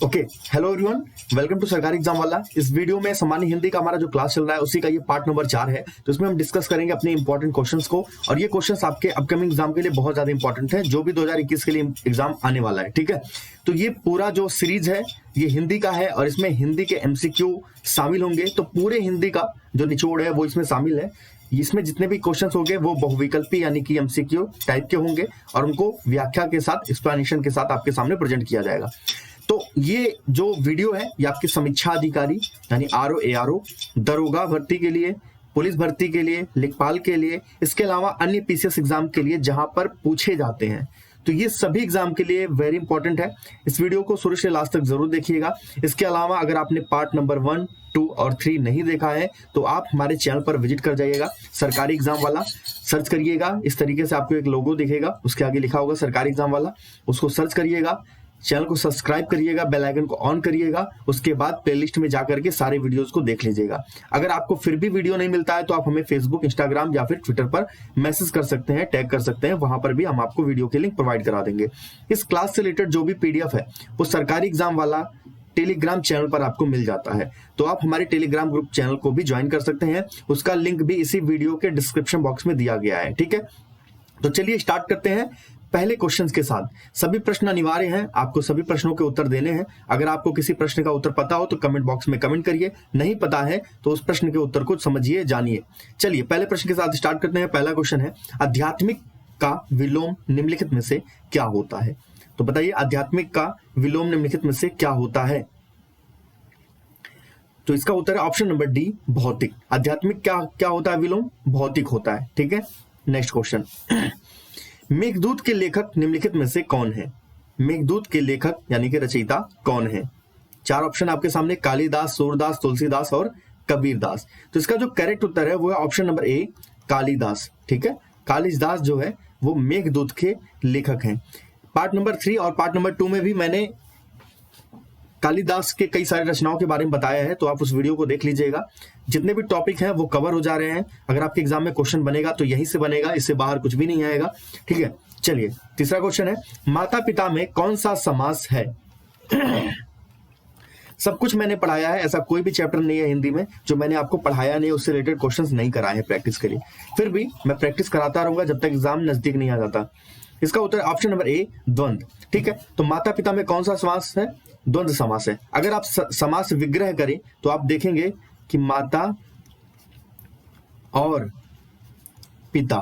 Okay, hello everyone, welcome to सरकारी exam वाला। इस वीडियो में सामान्य हिंदी का हमारा जो क्लास चल रहा है उसी का ये पार्ट नंबर 4 है। तो इसमें हम डिस्कस करेंगे अपने इंपॉर्टेंट क्वेश्चंस को, और ये क्वेश्चंस आपके अपकमिंग एग्जाम के लिए बहुत ज्यादा इंपॉर्टेंट है, जो भी 2021 के लिए एग्जाम आने वाला है। ठीक है, तो ये पूरा जो सीरीज है ये हिंदी का है और इसमें हिंदी के एमसीक्यू शामिल होंगे। तो पूरे हिंदी का जो निचोड़ है वो इसमें शामिल है। इसमें जितने भी क्वेश्चंस होंगे वो बहुविकल्पी यानी कि एमसीक्यू टाइप के होंगे और उनको व्याख्या के साथ, एक्सप्लेनेशन के साथ आपके सामने प्रेजेंट किया जाएगा। तो ये जो वीडियो है ये आपके समीक्षा अधिकारी यानी आरओ एआरओ, दरोगा भर्ती के लिए, पुलिस भर्ती के लिए, लेखपाल के लिए, इसके अलावा अन्य पीसीएस एग्जाम के लिए जहां पर पूछे जाते हैं। तो ये सभी एग्जाम के लिए वेरी इंपॉर्टेंट है। इस वीडियो को शुरू से लास्ट तक जरूर देखिएगा। इसके अलावा अगर आपने पार्ट नंबर 1, 2 और 3 नहीं देखा है तो आप हमारे चैनल पर विजिट कर जाइएगा। सरकारी एग्जाम वाला सर्च करिएगा, इस तरीके से आपको एक लोगो दिखेगा, उसके आगे लिखा होगा सरकारी एग्जाम वाला, उसको सर्च करिएगा, चैनल को सब्सक्राइब करिएगा, बेल आइकन को ऑन करिएगा, उसके बाद प्लेलिस्ट में जाकर के सारे वीडियोस को देख लीजिएगा। अगर आपको फिर भी वीडियो नहीं मिलता है तो आप हमें फेसबुक, इंस्टाग्राम या फिर ट्विटर पर मैसेज कर सकते हैं, टैग कर सकते हैं, वहां पर भी हम आपको वीडियो के लिंक प्रोवाइड करा देंगे। इस क्लास से रिलेटेड जो भी पीडीएफ है वो सरकारी एग्जाम वाला टेलीग्राम चैनल पर आपको मिल जाता है, तो आप हमारे टेलीग्राम ग्रुप चैनल को भी ज्वाइन कर सकते हैं। उसका लिंक भी इसी वीडियो के डिस्क्रिप्शन बॉक्स में दिया गया है। ठीक है, तो चलिए स्टार्ट करते हैं पहले क्वेश्चन के साथ। सभी प्रश्न अनिवार्य हैं, आपको सभी प्रश्नों के उत्तर देने हैं। अगर आपको किसी प्रश्न का उत्तर पता हो तो कमेंट बॉक्स में कमेंट करिए, नहीं पता है तो उस प्रश्न के उत्तर को समझिए, जानिए। चलिए पहले प्रश्न के साथ स्टार्ट करते हैं। पहला क्वेश्चन है, आध्यात्मिक का विलोम निम्नलिखित में से क्या होता है? तो बताइए, आध्यात्मिक का विलोम निम्नलिखित में से क्या होता है? तो इसका उत्तर है ऑप्शन नंबर डी, भौतिक। आध्यात्मिक क्या होता है? विलोम भौतिक होता है। ठीक है, नेक्स्ट क्वेश्चन, मेघदूत के लेखक निम्नलिखित में से कौन है? मेघदूत के लेखक यानी कि रचयिता कौन है? 4 ऑप्शन आपके सामने, कालिदास, सूरदास, तुलसीदास और कबीरदास। तो इसका जो करेक्ट उत्तर है वो है ऑप्शन नंबर ए, कालिदास। ठीक है, कालिदास जो है वो मेघदूत के लेखक हैं। पार्ट नंबर 3 और पार्ट नंबर 2 में भी मैंने कालिदास के कई सारी रचनाओं के बारे में बताया है, तो आप उस वीडियो को देख लीजिएगा। जितने भी टॉपिक हैं वो कवर हो जा रहे हैं। अगर आपके एग्जाम में क्वेश्चन बनेगा तो यहीं से बनेगा, इससे बाहर कुछ भी नहीं आएगा। ठीक है, चलिए तीसरा क्वेश्चन है, माता पिता में कौन सा समास है? सब कुछ मैंने पढ़ाया है, ऐसा कोई भी चैप्टर नहीं है हिंदी में जो मैंने आपको पढ़ाया नहीं, उससे रिलेटेड क्वेश्चंस नहीं कराए हैं प्रैक्टिस के लिए। फिर भी मैं प्रैक्टिस कराता रहूंगा जब तक एग्जाम नजदीक नहीं आ जाता। इसका उत्तर ऑप्शन नंबर ए, द्वंद्व। ठीक है, तो माता पिता में कौन सा समास है? द्वंद्व समास है। अगर आप समास विग्रह करें तो आप देखेंगे कि माता और पिता,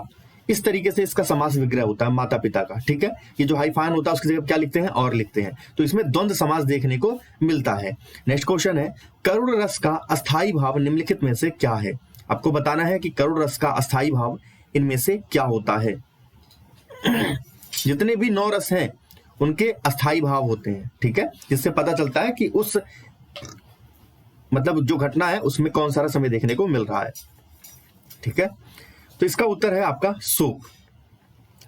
इस तरीके से इसका समास विग्रह होता है माता पिता का। ठीक है, ये जो हाइफाइन होता है उसकी जगह क्या लिखते हैं? और लिखते हैं, तो इसमें द्वंद्व समास देखने को मिलता है। नेक्स्ट क्वेश्चन है, करुण रस का अस्थाई भाव निम्नलिखित में से क्या है? आपको बताना है कि करुण रस का अस्थाई भाव इनमें से क्या होता है। जितने भी 9 रस हैं उनके अस्थाई भाव होते हैं। ठीक है, जिससे पता चलता है कि उस मतलब जो घटना है उसमें कौन सारा समय देखने को मिल रहा है। ठीक है, तो इसका उत्तर है आपका शोक।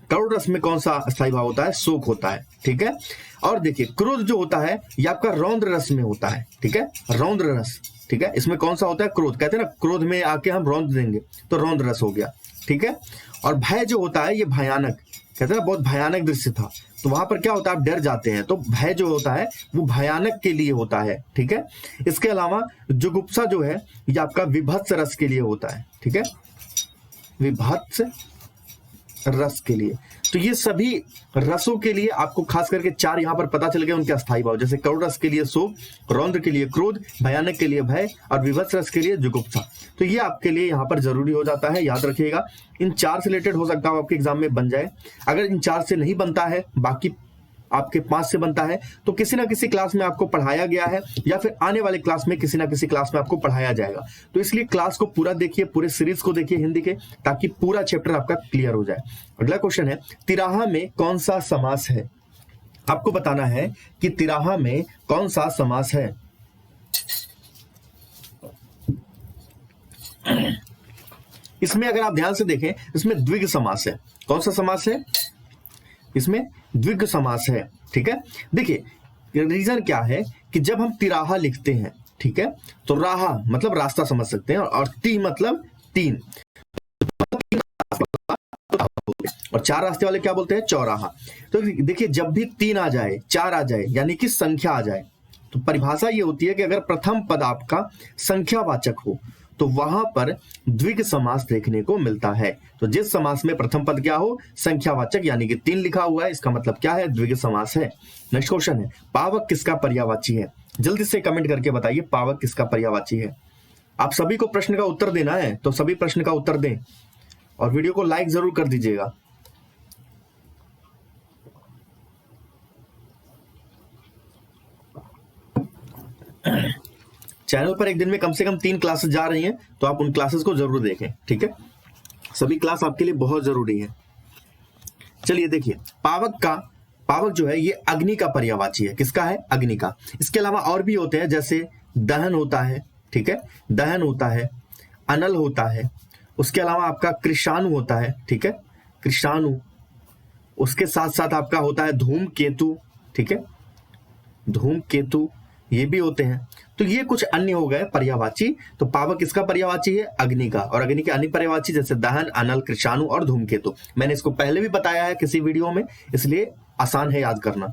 करुण रस में कौन सा अस्थाई भाव होता है? शोक होता है। ठीक है, और देखिए क्रोध जो होता है ये आपका रौद्र रस में होता है। ठीक है, रौद्र रस। ठीक है, इसमें कौन सा होता है? क्रोध। कहते हैं ना, क्रोध में आके हम रौद्र देंगे तो रौद्र रस हो गया। ठीक है, और भय जो होता है ये भयानक, कहते हैं ना बहुत भयानक दृश्य था, तो वहां पर क्या होता है? आप डर जाते हैं, तो भय जो होता है वो भयानक के लिए होता है। ठीक है, इसके अलावा जुगुप्सा जो है ये आपका विभत्स रस के लिए होता है। ठीक है, विभत्स रस के लिए। तो ये सभी रसों के लिए आपको खास करके 4 यहां पर पता चल गए उनके अस्थाई भाव, जैसे करुण रस के लिए शोक, रौद्र के लिए क्रोध, भयानक के लिए भय और विभत्स रस के लिए जुगुप्सा। तो ये आपके लिए यहां पर जरूरी हो जाता है, याद रखिएगा। इन 4 से रिलेटेड हो सकता है आपके एग्जाम में बन जाए। अगर इन 4 से नहीं बनता है, बाकी आपके 5 से बनता है, तो किसी ना किसी क्लास में आपको पढ़ाया गया है या फिर आने वाले क्लास में किसी ना किसी क्लास में आपको पढ़ाया जाएगा। तो इसलिए क्लास को पूरा देखिए, पूरे सीरीज को देखिए हिंदी के, ताकि पूरा चैप्टर आपका क्लियर हो जाए। अगला क्वेश्चन है, तिराहा में कौन सा समास है? आपको बताना है कि तिराहा में कौन सा समास है। इसमें अगर आप ध्यान से देखें, इसमें द्विग समास है। कौन सा समास है? इसमें द्विग समास है। ठीक है, देखिए रीजन क्या है कि जब हम तिराहा लिखते हैं, ठीक है, तो राहा मतलब रास्ता समझ सकते हैं, और ती मतलब 3, और 4 रास्ते वाले क्या बोलते हैं? चौराहा। तो देखिए जब भी 3 आ जाए, 4 आ जाए, यानी कि संख्या आ जाए, तो परिभाषा ये होती है कि अगर प्रथम पद आपका संख्यावाचक हो तो वहां पर द्विगु समास देखने को मिलता है। तो जिस समास में प्रथम पद क्या हो, संख्यावाचक, यानी कि 3 लिखा हुआ है, इसका मतलब क्या है, द्विगु समास है। नेक्स्ट क्वेश्चन है, पावक किसका पर्यायवाची है? जल्दी से कमेंट करके बताइए पावक किसका पर्यायवाची है। आप सभी को प्रश्न का उत्तर देना है, तो सभी प्रश्न का उत्तर दें और वीडियो को लाइक जरूर कर दीजिएगा। चैनल पर एक दिन में कम से कम 3 क्लासेस जा रही हैं, तो आप उन क्लासेस को जरूर देखें, ठीक है। सभी क्लास आपके लिए बहुत जरूरी है। चलिए देखिए, पावक जो है ये अग्नि का पर्यायवाची है। किसका है? अग्नि का। इसके अलावा और भी होते हैं, जैसे दहन होता है, ठीक है, दहन होता है, अनल होता है, उसके अलावा आपका कृषाणु होता है, ठीक है, कृषाणु। उसके साथ साथ आपका होता है धूमकेतु, ठीक है, धूमकेतु, ये भी होते हैं। तो ये कुछ अन्य हो गए पर्यायवाची। तो पावक किसका पर्यायवाची है? अग्नि का। और अग्नि के अन्य पर्यायवाची जैसे दहन, अनल, कृषाणु और धूमकेतु। मैंने इसको पहले भी बताया है किसी वीडियो में, इसलिए आसान है याद करना।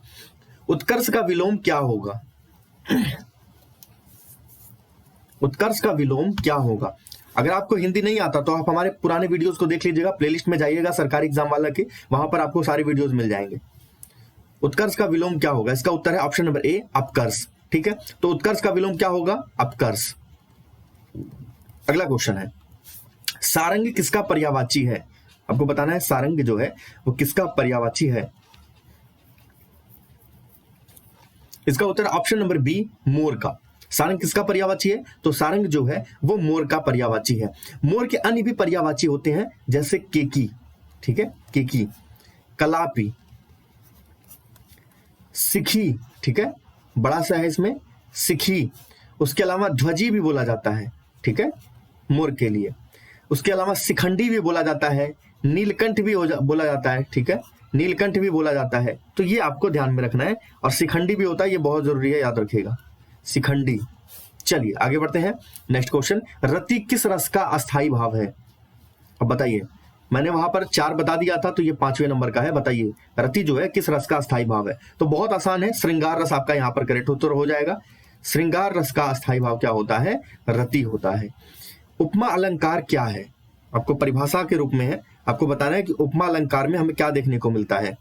उत्कर्ष का विलोम क्या होगा? उत्कर्ष का विलोम क्या होगा? अगर आपको हिंदी नहीं आता तो आप हमारे पुराने वीडियोस को देख लीजिएगा, प्लेलिस्ट में जाइएगा सरकारी एग्जाम वाला के, वहां पर आपको सारे वीडियोस मिल जाएंगे। उत्कर्ष का विलोम क्या होगा? इसका उत्तर है ऑप्शन नंबर ए, अपकर्ष, ठीक है। तो उत्कर्ष का विलोम क्या होगा? अपकर्ष। अगला क्वेश्चन है, सारंग किसका पर्यायवाची है? आपको बताना है सारंग जो है वो किसका पर्यायवाची है। इसका उत्तर ऑप्शन नंबर बी, मोर का। सारंग किसका पर्यायवाची है? तो सारंग जो है वो मोर का पर्यायवाची है। मोर के अन्य भी पर्यायवाची होते हैं, जैसे केकी, ठीक है, केकी, कलापी, सिखी, ठीक है, बड़ा सा है इसमें, सिखी। उसके अलावा ध्वजी भी बोला जाता है, ठीक है, मोर के लिए। उसके अलावा शिखंडी भी बोला जाता है, नीलकंठ भी बोला जाता है, ठीक है, नीलकंठ भी बोला जाता है। तो ये आपको ध्यान में रखना है। और शिखंडी भी होता है, ये बहुत जरूरी है, याद रखिएगा, शिखंडी। चलिए आगे बढ़ते हैं। नेक्स्ट क्वेश्चन, रति किस रस का अस्थाई भाव है? अब बताइए, मैंने वहां पर 4 बता दिया था, तो ये 5वें नंबर का है। बताइए रति जो है किस रस का अस्थाई भाव है? तो बहुत आसान है, श्रृंगार रस आपका यहाँ पर करेक्ट उत्तर हो जाएगा। श्रृंगार रस का अस्थाई भाव क्या होता है? रति होता है। उपमा अलंकार क्या है? आपको परिभाषा के रूप में है, आपको बताना है कि उपमा अलंकार में हमें क्या देखने को मिलता है।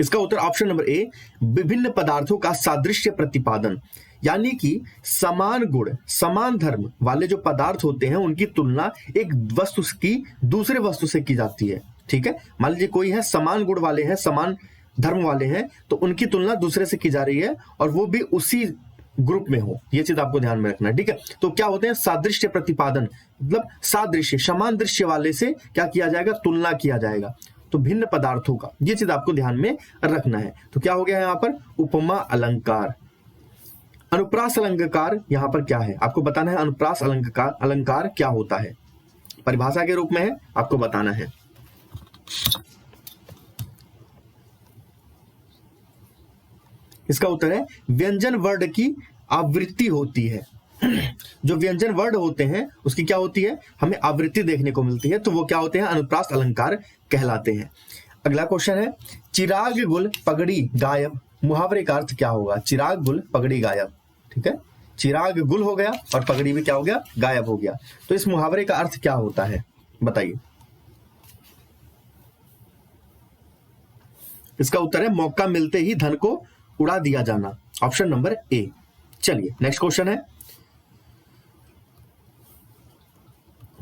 इसका उत्तर ऑप्शन नंबर ए, विभिन्न पदार्थों का सादृश्य प्रतिपादन, यानी कि समान गुण, समान धर्म वाले जो पदार्थ होते हैं उनकी तुलना एक वस्तु की दूसरे वस्तु से की जाती है, ठीक है। मान लीजिए कोई है, समान गुण वाले हैं, समान धर्म वाले हैं, तो उनकी तुलना दूसरे से की जा रही है और वो भी उसी ग्रुप में हो। ये चीज आपको ध्यान में रखना है, ठीक है। तो क्या होते हैं? सादृश्य प्रतिपादन, मतलब सादृश्य, समान दृश्य वाले से क्या किया जाएगा? तुलना किया जाएगा। तो भिन्न पदार्थों का, ये चीज आपको ध्यान में रखना है। तो क्या हो गया है यहाँ पर? उपमा अलंकार। अनुप्रास अलंकार यहां पर क्या है? आपको बताना है अनुप्रास अलंकार क्या होता है। परिभाषा के रूप में है, आपको बताना है। इसका उत्तर है व्यंजन वर्ण की आवृत्ति होती है। जो व्यंजन वर्ण होते हैं उसकी क्या होती है? हमें आवृत्ति देखने को मिलती है, तो वो क्या होते हैं? अनुप्रास अलंकार कहलाते हैं। अगला क्वेश्चन है, चिराग गुल पगड़ी गायब, मुहावरे का अर्थ क्या होगा? चिराग गुल पगड़ी गायब, ठीक है, चिराग गुल हो गया और पगड़ी भी क्या हो गया? गायब हो गया। तो इस मुहावरे का अर्थ क्या होता है? बताइए। इसका उत्तर है मौका मिलते ही धन को उड़ा दिया जाना, ऑप्शन नंबर ए। चलिए नेक्स्ट क्वेश्चन है,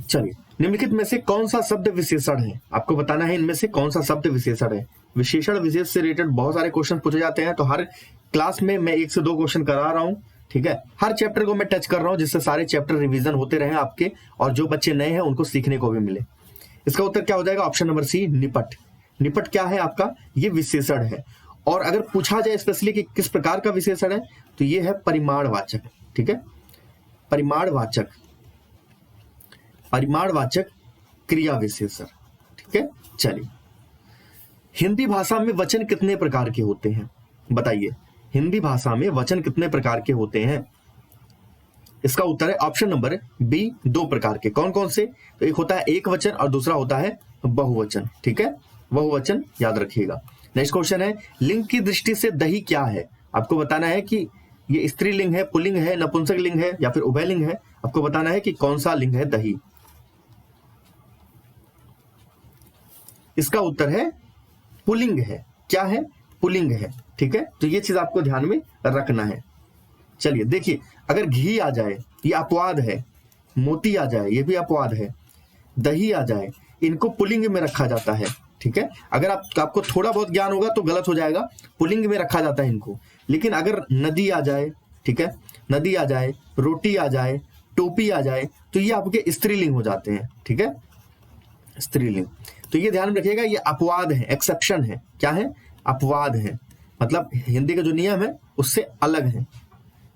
चलिए निम्नलिखित में से कौन सा शब्द विशेषण है? आपको बताना है इनमें से कौन सा शब्द विशेषण है। विशेषण विशेष से रिलेटेड बहुत सारे क्वेश्चन पूछे जाते हैं, तो हर क्लास में मैं 1 से 2 क्वेश्चन करा रहा हूं, ठीक है। हर चैप्टर को मैं टच कर रहा हूं, जिससे सारे चैप्टर रिवीजन होते रहे आपके, और जो बच्चे नए हैं उनको सीखने को भी मिले। इसका उत्तर क्या हो जाएगा? ऑप्शन नंबर सी, निपट। निपट क्या है आपका? ये विशेषण है। और अगर पूछा जाए स्पेशली कि किस प्रकार का विशेषण है, तो ये है परिमाणवाचक, ठीक है, परिमाणवाचक, परिमाणवाचक क्रिया विशेषण, ठीक है। चलिए, हिंदी भाषा में वचन कितने प्रकार के होते हैं? बताइए, हिंदी भाषा में वचन कितने प्रकार के होते हैं? इसका उत्तर है ऑप्शन नंबर बी, 2 प्रकार के। कौन कौन से? तो एक होता है एक वचन और दूसरा होता है बहुवचन, ठीक है, बहुवचन याद रखिएगा। नेक्स्ट क्वेश्चन है, लिंग की दृष्टि से दही क्या है? आपको बताना है कि ये स्त्रीलिंग है, पुल्लिंग है, नपुंसक लिंग है या फिर उभयलिंग है। आपको बताना है कि कौन सा लिंग है दही। इसका उत्तर है पुल्लिंग है। क्या है? पुल्लिंग है। ठीक है, तो ये चीज आपको ध्यान में रखना है। चलिए देखिए, अगर घी आ जाए ये अपवाद है, मोती आ जाए ये भी अपवाद है, दही आ जाए, इनको पुल्लिंग में रखा जाता है। ठीक है, अगर आपको थोड़ा बहुत ज्ञान होगा तो गलत हो जाएगा, पुल्लिंग में रखा जाता है इनको। लेकिन अगर नदी आ जाए, ठीक है, नदी आ जाए, रोटी आ जाए, टोपी आ जाए, तो ये आपके स्त्रीलिंग हो जाते हैं। ठीक है, स्त्रीलिंग। तो ये ध्यान रखिएगा, ये अपवाद है, एक्सेप्शन है। क्या है? अपवाद है, मतलब हिंदी का जो नियम है उससे अलग है,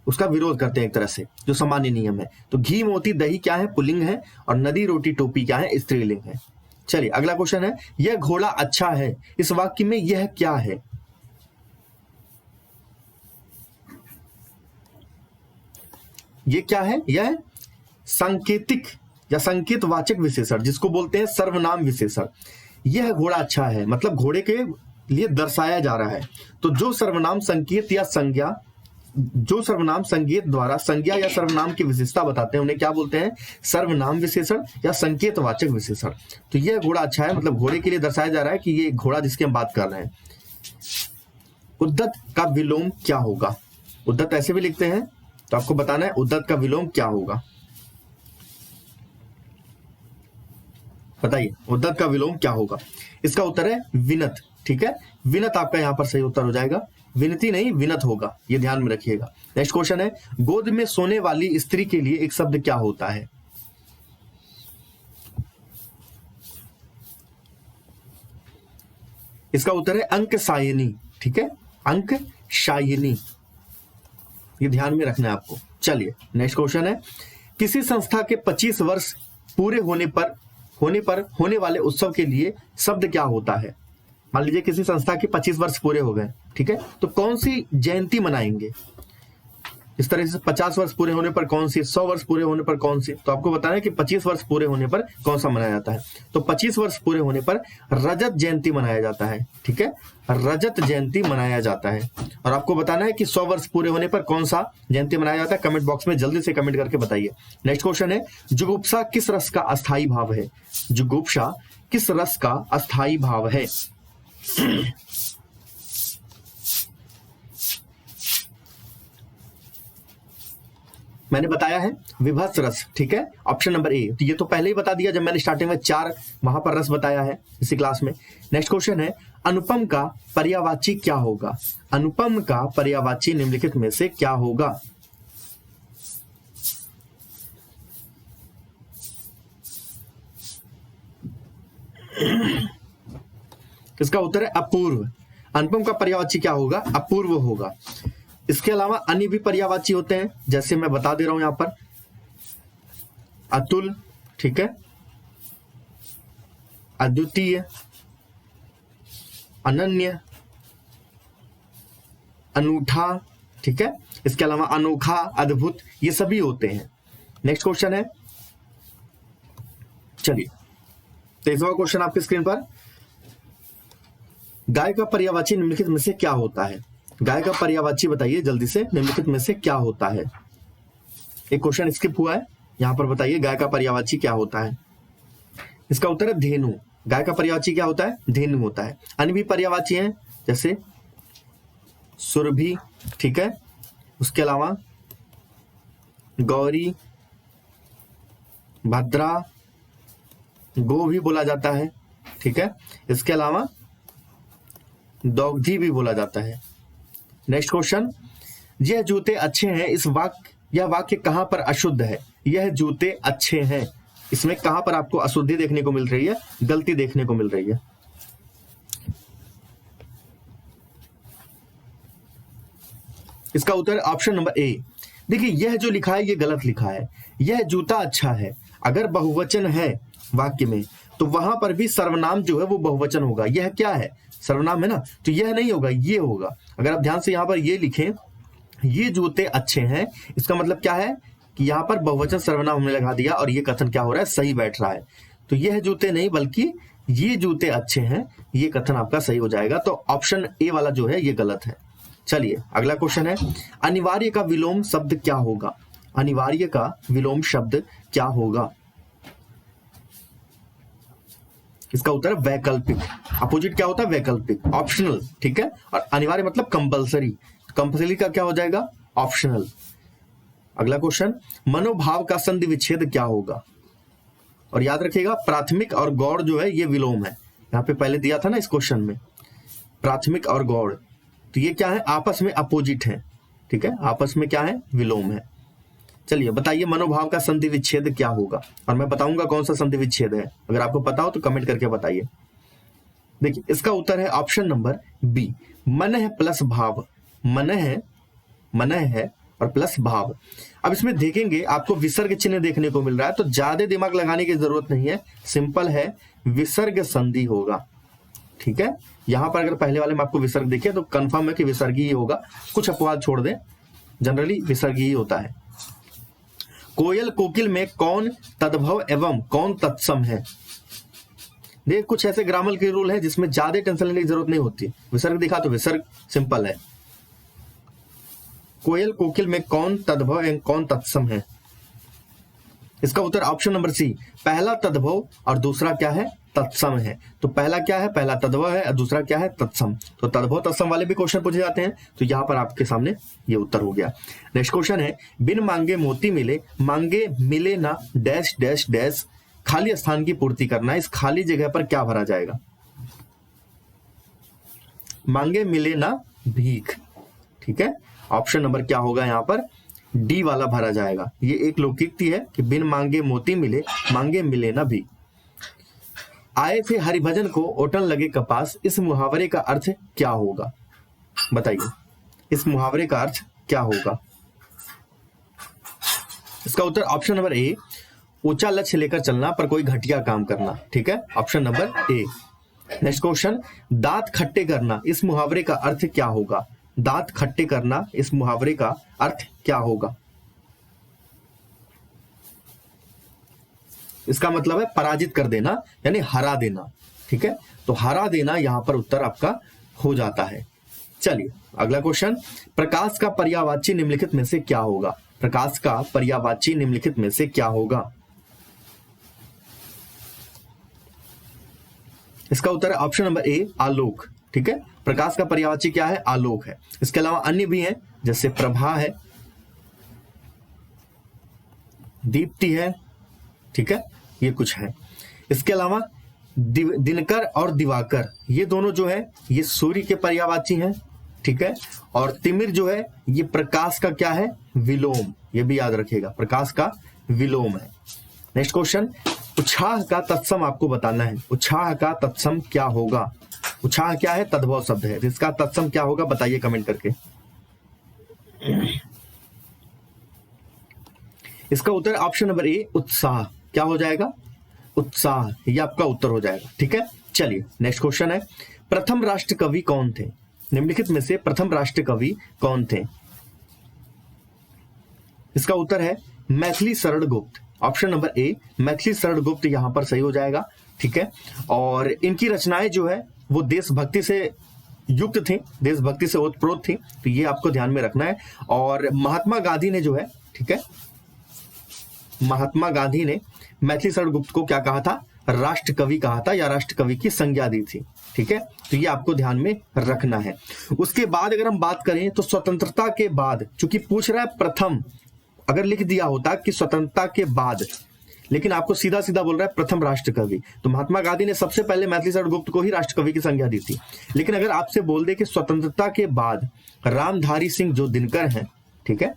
उसका विरोध करते हैं एक तरह से, जो सामान्य नियम है। तो घी मोती दही क्या है? पुल्लिंग है, और नदी रोटी टोपी क्या है? स्त्रीलिंग है। चलिए अगला क्वेश्चन है, यह घोड़ा अच्छा है, इस वाक्य में यह क्या है? ये क्या है? यह सांकेतिक या संकेतवाचक विशेषण, जिसको बोलते हैं सर्वनाम विशेषण। यह घोड़ा अच्छा है मतलब घोड़े के लिए दर्शाया जा रहा है। तो जो सर्वनाम संकेत या संज्ञा, जो सर्वनाम संकेत द्वारा संज्ञा या सर्वनाम की विशेषता बताते हैं, उन्हें क्या बोलते हैं? सर्वनाम विशेषण या संकेतवाचक विशेषण। तो यह घोड़ा अच्छा है मतलब घोड़े के लिए दर्शाया जा रहा है कि ये घोड़ा जिसकी हम बात कर रहे हैं। उद्धत का विलोम क्या होगा? उद्धत ऐसे भी लिखते हैं, तो आपको बताना है उद्धत का विलोम क्या होगा। बताइए, उद्धत का विलोम क्या होगा? इसका उत्तर है विनत। ठीक है, विनत आपका यहां पर सही उत्तर हो जाएगा, विनती नहीं विनत होगा, ये ध्यान में रखिएगा। नेक्स्ट क्वेश्चन है, गोद में सोने वाली स्त्री के लिए एक शब्द क्या होता है? इसका उत्तर है अंकशायिनी। ठीक है, अंकशायिनी, ये ध्यान में रखना है आपको। चलिए नेक्स्ट क्वेश्चन है, किसी संस्था के 25 वर्ष पूरे होने वाले उत्सव के लिए शब्द क्या होता है? मान लीजिए किसी संस्था के 25 वर्ष पूरे हो गए, ठीक है, तो कौन सी जयंती मनाएंगे? इस तरह से 50 वर्ष पूरे होने पर कौन सी, 100 वर्ष पूरे होने पर कौन सी? तो आपको बताना है कि 25 वर्ष पूरे होने पर कौन सा मनाया जाता है। तो 25 वर्ष पूरे होने पर रजत जयंती मनाया जाता है। ठीक है, रजत जयंती मनाया जाता है। और आपको बताना है कि 100 वर्ष पूरे होने पर कौन सा जयंती मनाया जाता है। कमेंट बॉक्स में जल्दी से कमेंट करके बताइए। नेक्स्ट क्वेश्चन है, जुगुप्सा किस रस का अस्थायी भाव है? जुगुप्सा किस रस का अस्थायी भाव है? मैंने बताया है विभत्स रस। ठीक है, ऑप्शन नंबर ए। तो ये तो पहले ही बता दिया जब मैंने स्टार्टिंग में 4 वहां पर रस बताया है इसी क्लास में। नेक्स्ट क्वेश्चन है, अनुपम का पर्यायवाची क्या होगा? अनुपम का पर्यायवाची निम्नलिखित में से क्या होगा? इसका उत्तर है अपूर्व। अनुपम का पर्यायवाची क्या होगा? अपूर्व होगा। इसके अलावा अन्य भी पर्यायवाची होते हैं, जैसे मैं बता दे रहा हूं यहां पर, अतुल, ठीक है, अद्वितीय, अनन्य, अनूठा, ठीक है, इसके अलावा अनोखा, अद्भुत, ये सभी होते हैं। नेक्स्ट क्वेश्चन है, चलिए 23वां क्वेश्चन आपके स्क्रीन पर, गाय का पर्यायवाची निम्नलिखित में से क्या होता है? गाय का पर्यायवाची बताइए जल्दी से, निम्नलिखित में से क्या होता है? एक क्वेश्चन स्किप हुआ है, यहां पर बताइए गाय का पर्यायवाची क्या होता है? इसका उत्तर है धेनु। गाय का पर्यायवाची क्या होता है? धेनु होता है। अन्य भी पर्यायवाची हैं जैसे सुरभि, ठीक है, उसके अलावा गौरी, भद्रा, गो भी बोला जाता है, ठीक है, इसके अलावा दौग्धी भी बोला जाता है। नेक्स्ट क्वेश्चन, यह जूते अच्छे हैं, इस यह वाक्य कहां पर अशुद्ध है? यह जूते अच्छे हैं, इसमें कहां पर आपको अशुद्धि देखने को मिल रही है, गलती देखने को मिल रही है? इसका उत्तर ऑप्शन नंबर ए। देखिए यह जो लिखा है ये गलत लिखा है। यह जूता अच्छा है, अगर बहुवचन है वाक्य में तो वहां पर भी सर्वनाम जो है वो बहुवचन होगा। यह क्या है? सर्वनाम है ना, तो यह नहीं होगा, ये होगा। अगर आप ध्यान से यहां पर ये लिखें, ये जूते अच्छे हैं, इसका मतलब क्या है कि यहां पर बहुवचन सर्वनाम हमने लगा दिया और ये कथन क्या हो रहा है? सही बैठ रहा है। तो यह जूते नहीं बल्कि ये जूते अच्छे हैं, ये कथन आपका सही हो जाएगा। तो ऑप्शन ए वाला जो है ये गलत है। चलिए अगला क्वेश्चन है, अनिवार्य का विलोम शब्द क्या होगा? अनिवार्य का विलोम शब्द क्या होगा? इसका उत्तर है वैकल्पिक। अपोजिट क्या होता है? वैकल्पिक, ऑप्शनल, ठीक है। और अनिवार्य मतलब कंपलसरी, कंपलसरी का क्या हो जाएगा? ऑप्शनल। अगला क्वेश्चन, मनोभाव का संधि विच्छेद क्या होगा? और याद रखिएगा प्राथमिक और गौड़ जो है ये विलोम है। यहां पे पहले दिया था ना इस क्वेश्चन में, प्राथमिक और गौड़, तो ये क्या है? आपस में अपोजिट है, ठीक है, आपस में क्या है? विलोम है। चलिए बताइए मनोभाव का संधि विच्छेद क्या होगा, और मैं बताऊंगा कौन सा संधि विच्छेद है। अगर आपको पता हो तो कमेंट करके बताइए। देखिए इसका उत्तर है ऑप्शन नंबर बी, मन है प्लस भाव। मन है और प्लस भाव। अब इसमें देखेंगे आपको विसर्ग चिन्ह देखने को मिल रहा है, तो ज्यादा दिमाग लगाने की जरूरत नहीं है, सिंपल है, विसर्ग संधि होगा, ठीक है। यहां पर अगर पहले वाले में आपको विसर्ग दिखे तो कंफर्म है कि विसर्ग ही होगा, कुछ अपवाद छोड़ दें, जनरली विसर्ग ही होता है। कोयल कोकिल में कौन तद्भव एवं कौन तत्सम है? देख कुछ ऐसे ग्रामर के रूल है जिसमें ज्यादा टेंशन लेने की जरूरत नहीं होती। विसर्ग दिखा तो विसर्ग, सिंपल है। कोयल कोकिल में कौन तद्भव एवं कौन तत्सम है? इसका उत्तर ऑप्शन नंबर सी, पहला तद्भव और दूसरा क्या है? तत्सम है। तो पहला क्या है? पहला तद्भव है और दूसरा क्या है? तत्सम। तो तद्भव तत्सम वाले भी क्वेश्चन पूछे जाते हैं, तो यहां पर आपके सामने ये उत्तर हो गया। नेक्स्ट क्वेश्चन है, बिन मांगे मोती मिले, मांगे मिले ना डैश डैश डैश, खाली स्थान की पूर्ति करना। इस खाली जगह पर क्या भरा जाएगा? मांगे मिले ना भीख, ठीक है। ऑप्शन नंबर क्या होगा? यहां पर डी वाला भरा जाएगा। ये एक लोकोक्ति है कि बिन मांगे मोती मिले, मांगे मिले ना भी। आए थे हरिभजन को ओटन लगे कपास, इस मुहावरे का अर्थ क्या होगा? बताइए इस मुहावरे का अर्थ क्या होगा? इसका उत्तर ऑप्शन नंबर ए, ऊंचा लक्ष्य लेकर चलना पर कोई घटिया काम करना, ठीक है, option number A. Next question, दांत खट्टे करना, इस मुहावरे का अर्थ क्या होगा? दांत खट्टे करना, इस मुहावरे का अर्थ क्या होगा? इसका मतलब है पराजित कर देना, यानी हरा देना, ठीक है। तो हरा देना यहां पर उत्तर आपका हो जाता है। चलिए अगला क्वेश्चन, प्रकाश का पर्यायवाची निम्नलिखित में से क्या होगा? प्रकाश का पर्यायवाची निम्नलिखित में से क्या होगा? इसका उत्तर है ऑप्शन नंबर ए, आलोक, ठीक है। प्रकाश का पर्यायवाची क्या है? आलोक है। इसके अलावा अन्य भी हैं, जैसे प्रभा है, दीप्ति है, ठीक है, ये कुछ है। इसके अलावा दिनकर और दिवाकर, ये दोनों जो है ये सूर्य के पर्यायवाची हैं, ठीक है। और तिमिर जो है ये प्रकाश का क्या है? विलोम, ये भी याद रखिएगा, प्रकाश का विलोम है। नेक्स्ट क्वेश्चन, उछाह का तत्सम आपको बताना है। उछाह का तत्सम क्या होगा? उछाह क्या है? तद्भव शब्द है, इसका तत्सम क्या होगा बताइए कमेंट करके। इसका उत्तर ऑप्शन नंबर ए, उत्साह। क्या हो जाएगा? उत्साह, ये आपका उत्तर हो जाएगा, ठीक है। चलिए नेक्स्ट क्वेश्चन है, प्रथम राष्ट्र कवि कौन थे? निम्नलिखित में से प्रथम राष्ट्र कवि कौन थे? इसका उत्तर है Maithili Sharan Gupt. Option number A, Maithili Sharan Gupt यहां पर सही हो जाएगा, ठीक है। और इनकी रचनाएं जो है वो देशभक्ति से युक्त थी, देशभक्ति से ओतप्रोत थी, तो ये आपको ध्यान में रखना है। और महात्मा गांधी ने जो है, ठीक है, महात्मा गांधी ने मैथिली शरण गुप्त को क्या कहा था? राष्ट्र कवि कहा था, या राष्ट्र कवि की संज्ञा दी थी, ठीक है। तो ये आपको ध्यान में रखना है। उसके बाद अगर हम बात करें तो स्वतंत्रता के बाद, चूंकि पूछ रहा है प्रथम, अगर लिख दिया होता कि स्वतंत्रता के बाद, लेकिन आपको सीधा सीधा बोल रहा है प्रथम राष्ट्र कवि, तो महात्मा गांधी ने सबसे पहले मैथिली शरण गुप्त को ही राष्ट्र कवि की संज्ञा दी थी। लेकिन अगर आपसे बोल दे कि स्वतंत्रता के बाद रामधारी सिंह जो दिनकर हैं, ठीक है,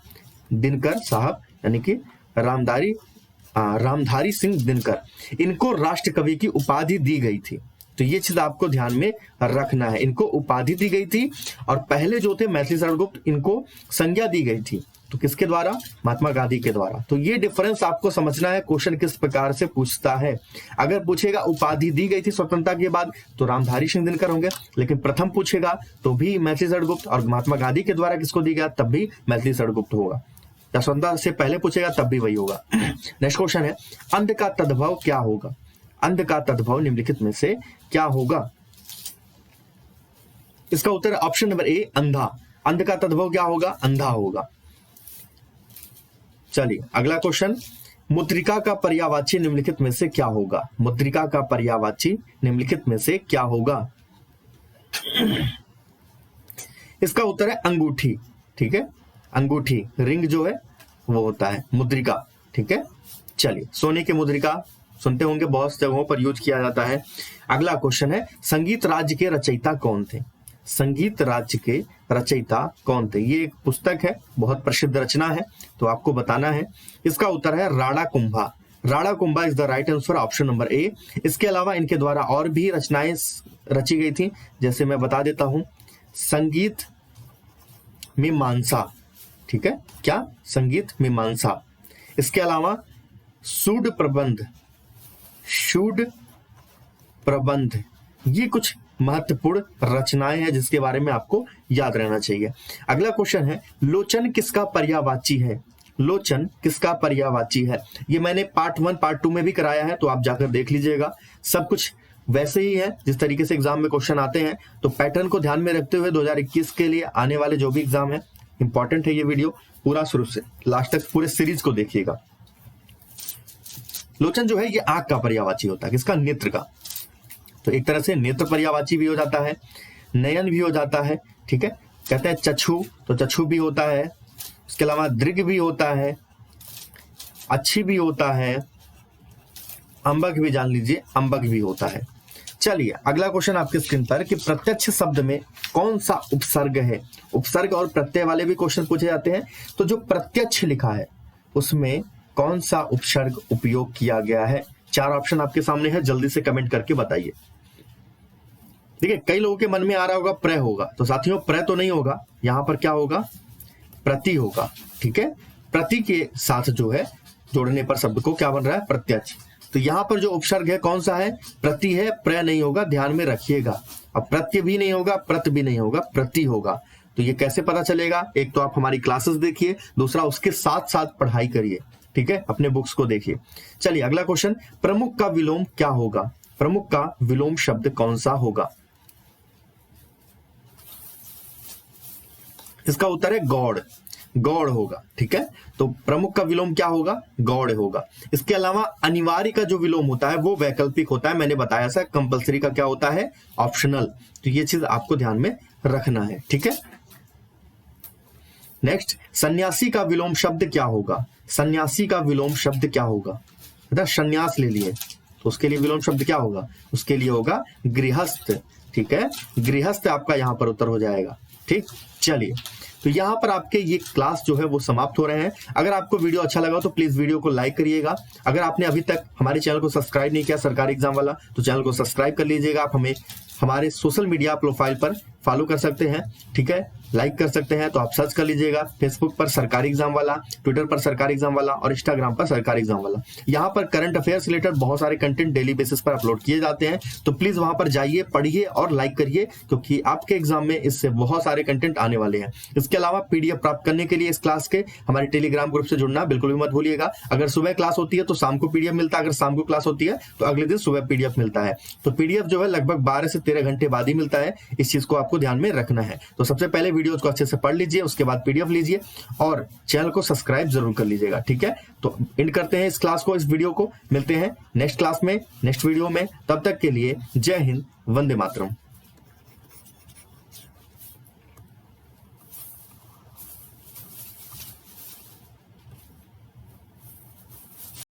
दिनकर साहब यानी कि रामधारी सिंह दिनकर, इनको राष्ट्र कवि की उपाधि दी गई थी, तो ये चीज आपको ध्यान में रखना है। इनको उपाधि दी गई थी और पहले जो थे मैथिली शरण गुप्त, इनको संज्ञा दी गई थी, तो किसके द्वारा? महात्मा गांधी के द्वारा। तो ये डिफरेंस आपको समझना है, क्वेश्चन किस प्रकार से पूछता है। अगर पूछेगा उपाधि दी गई थी स्वतंत्रता के बाद तो रामधारी सिंह दिनकर होंगे, लेकिन प्रथम पूछेगा तो भी मैथिली शरण गुप्त, और महात्मा गांधी के द्वारा किसको दी गया तब भी मैथिली शरण गुप्त होगा, या स्वतंत्रता से पहले पूछेगा तब भी वही होगा। नेक्स्ट क्वेश्चन है, अंध का तद्भव क्या होगा? अंध का तद्भव निम्नलिखित में से क्या होगा? इसका उत्तर ऑप्शन नंबर ए, अंधा। अंध का तद्भव क्या होगा? अंधा होगा। चलिए अगला क्वेश्चन, मुद्रिका का पर्यायवाची निम्नलिखित में से क्या होगा? मुद्रिका का पर्यायवाची निम्नलिखित में से क्या होगा? इसका उत्तर है अंगूठी। ठीक है, अंगूठी, रिंग जो है वो होता है मुद्रिका। ठीक है, चलिए सोने की मुद्रिका सुनते होंगे, बहुत जगहों पर यूज किया जाता है। अगला क्वेश्चन है, संगीत राज्य के रचयिता कौन थे? संगीत राज्य के रचयिता कौन थे? ये एक पुस्तक है, बहुत प्रसिद्ध रचना है, तो आपको बताना है। इसका उत्तर है Rana Kumbha. Rana Kumbha is the right answer, option number A. इसके अलावा इनके द्वारा और भी रचनाएं रची गई थी, जैसे मैं बता देता हूं, संगीत मीमांसा। ठीक है, क्या? संगीत मीमांसा। इसके अलावा सूड प्रबंध, शूड प्रबंध, ये कुछ महत्वपूर्ण रचनाएं हैं जिसके बारे में आपको याद रहना चाहिए। अगला क्वेश्चन है, लोचन किसका पर्यायवाची है? लोचन किसका पर्यायवाची है? ये मैंने पार्ट 1 पार्ट 2 में भी कराया है, तो आप जाकर देख लीजिएगा। सब कुछ वैसे ही है जिस तरीके से एग्जाम में क्वेश्चन आते हैं, तो पैटर्न को ध्यान में रखते हुए 2021 के लिए आने वाले जो भी एग्जाम है, इंपॉर्टेंट है ये वीडियो, पूरा शुरू से लास्ट तक पूरे सीरीज को देखिएगा। लोचन जो है ये आंख का पर्यायवाची होता है, किसका? नेत्र का। तो एक तरह से नेत्र पर्यायवाची भी हो जाता है, नयन भी हो जाता है। ठीक है, कहते हैं चक्षु, तो चक्षु भी होता है। इसके अलावा दृग भी होता है, अच्छी भी होता है, अंबक भी जान लीजिए, अंबक भी होता है। चलिए अगला क्वेश्चन आपके स्क्रीन पर कि प्रत्यक्ष शब्द में कौन सा उपसर्ग है? उपसर्ग और प्रत्यय वाले भी क्वेश्चन पूछे जाते हैं, तो जो प्रत्यक्ष लिखा है उसमें कौन सा उपसर्ग उपयोग किया गया है? 4 ऑप्शन आपके सामने है, जल्दी से कमेंट करके बताइए। ठीक है, कई लोगों के मन में आ रहा होगा प्र होगा, तो साथियों प्र तो नहीं होगा, यहां पर क्या होगा? प्रति होगा। ठीक है, प्रति के साथ जो है जोड़ने पर शब्द को क्या बन रहा है? प्रत्यक्ष। तो यहां पर जो उपसर्ग है कौन सा है? प्रति है, प्र नहीं होगा, ध्यान में रखिएगा। अब प्रत्य भी नहीं होगा, प्रत भी नहीं होगा, प्रति होगा। तो ये कैसे पता चलेगा? एक तो आप हमारी क्लासेस देखिए, दूसरा उसके साथ साथ पढ़ाई करिए। ठीक है, अपने बुक्स को देखिए। चलिए अगला क्वेश्चन, प्रमुख का विलोम क्या होगा? प्रमुख का विलोम शब्द कौन सा होगा? इसका उत्तर है गौड़। गौड़ होगा। ठीक है, तो प्रमुख का विलोम क्या होगा? गौड़ होगा। इसके अलावा अनिवार्य का जो विलोम होता है वो वैकल्पिक होता है, मैंने बताया था। कंपलसरी का क्या होता है? ऑप्शनल। तो ये चीज आपको ध्यान में रखना है। ठीक है, नेक्स्ट, सन्यासी का विलोम शब्द क्या होगा? सन्यासी का विलोम शब्द क्या होगा? सन्यास ले लिए तो उसके लिए विलोम शब्द क्या होगा? उसके लिए होगा गृहस्थ। ठीक है, गृहस्थ आपका यहां पर उत्तर हो जाएगा। ठीक, चलिए तो यहां पर आपके ये क्लास जो है वो समाप्त हो रहे हैं। अगर आपको वीडियो अच्छा लगा तो प्लीज वीडियो को लाइक करिएगा। अगर आपने अभी तक हमारे चैनल को सब्सक्राइब नहीं किया सरकारी एग्जाम वाला, तो चैनल को सब्सक्राइब कर लीजिएगा। आप हमें हमारे सोशल मीडिया प्रोफाइल पर फॉलो कर सकते हैं। ठीक है, लाइक कर सकते हैं, तो आप सर्च कर लीजिएगा फेसबुक पर सरकारी एग्जाम वाला, ट्विटर पर सरकारी एग्जाम वाला और इंस्टाग्राम पर सरकारी एग्जाम वाला। यहाँ पर करंट अफेयर्स रिलेटेड बहुत सारे कंटेंट डेली बेसिस पर अपलोड किए जाते हैं, तो प्लीज वहां पर जाइए, पढ़िए और लाइक करिए, क्योंकि आपके एग्जाम में इससे बहुत सारे कंटेंट आने वाले हैं। इसके अलावा पीडीएफ प्राप्त करने के लिए इस क्लास के हमारे टेलीग्राम ग्रुप से जुड़ना बिल्कुल भी मत भूलिएगा। अगर सुबह क्लास होती है तो शाम को पीडीएफ मिलता है, अगर शाम को क्लास होती है तो अगले दिन सुबह पीडीएफ मिलता है। तो पीडीएफ जो है लगभग 12 से 13 घंटे बाद ही मिलता है, इस चीज को आपको ध्यान में रखना है। तो सबसे पहले वीडियो को अच्छे से पढ़ लीजिए, उसके बाद पीडीएफ लीजिए और चैनल को सब्सक्राइब जरूर कर लीजिएगा। ठीक है, तो एंड करते हैं इस क्लास को, इस वीडियो को। मिलते हैं नेक्स्ट क्लास में, नेक्स्ट वीडियो में। तब तक के लिए जय हिंद, वंदे मातरम।